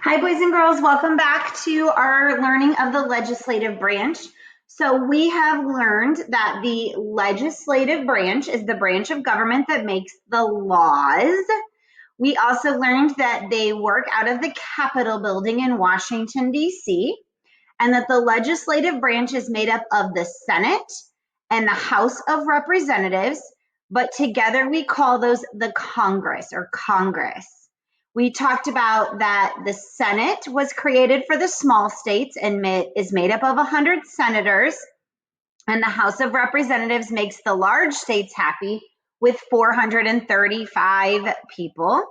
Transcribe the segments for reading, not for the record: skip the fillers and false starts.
Hi, boys and girls. Welcome back to our learning of the legislative branch. So we have learned that the legislative branch is the branch of government that makes the laws. We also learned that they work out of the Capitol building in Washington, D.C., and that the legislative branch is made up of the Senate and the House of Representatives, but together we call those the Congress or Congress. We talked about that the Senate was created for the small states and is made up of 100 senators, and the House of Representatives makes the large states happy with 435 people.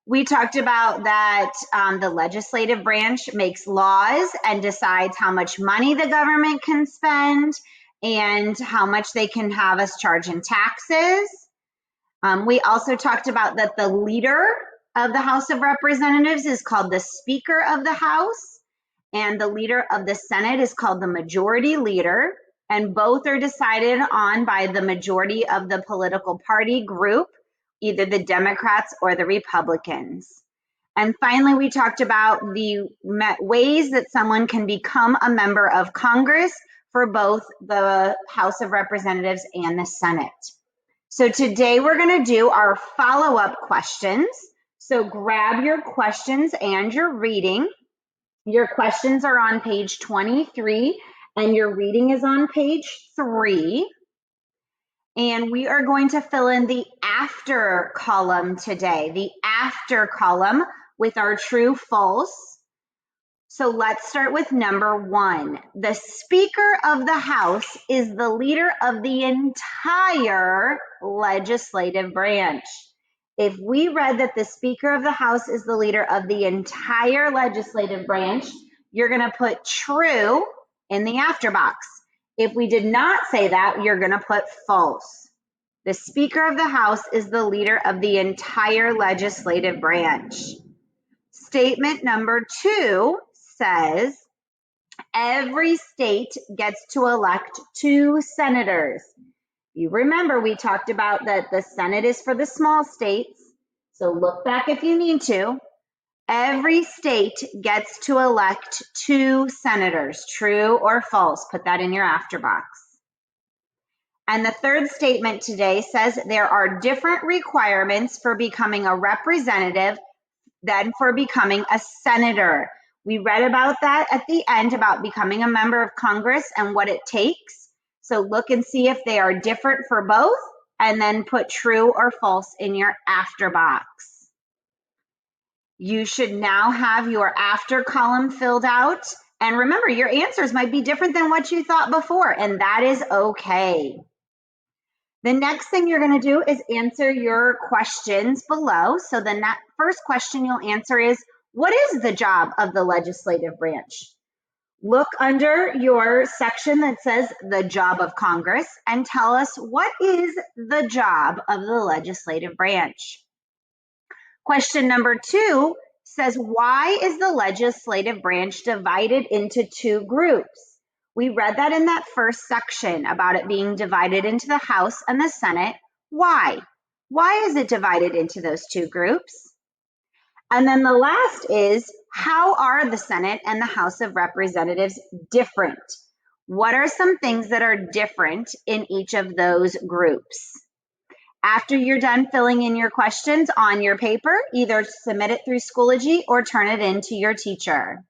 We talked about that the legislative branch makes laws and decides how much money the government can spend and how much they can have us charge in taxes. We also talked about that the leader of the House of Representatives is called the Speaker of the House, and the leader of the Senate is called the Majority Leader, and both are decided on by the majority of the political party group, either the Democrats or the Republicans. And finally, we talked about the ways that someone can become a member of Congress for both the House of Representatives and the Senate. So today we're going to do our follow-up questions. So grab your questions and your reading. Your questions are on page 23 and your reading is on page 3. And we are going to fill in the after column today, the after column with our true, false. So let's start with number 1. The Speaker of the House is the leader of the entire legislative branch. If we read that the Speaker of the House is the leader of the entire legislative branch, you're going to put true in the after box. If we did not say that, you're going to put false. The Speaker of the House is the leader of the entire legislative branch. Statement number 2 says, every state gets to elect 2 senators. You remember we talked about that the Senate is for the small states. So look back if you need to. Every state gets to elect 2 senators, true or false. Put that in your after box. And the third statement today says there are different requirements for becoming a representative than for becoming a senator. We read about that at the end about becoming a member of Congress and what it takes. So look and see if they are different for both, and then put true or false in your after box. You should now have your after column filled out. And remember, your answers might be different than what you thought before, and that is okay. The next thing you're going to do is answer your questions below. So the first question you'll answer is, what is the job of the legislative branch? Look under your section that says the job of Congress and tell us what is the job of the legislative branch. Question number 2 says, why is the legislative branch divided into 2 groups? We read that in that first section about it being divided into the House and the Senate. Why? Why is it divided into those 2 groups? And then the last is, how are the Senate and the House of Representatives different? What are some things that are different in each of those groups? After you're done filling in your questions on your paper, either submit it through Schoology or turn it in to your teacher.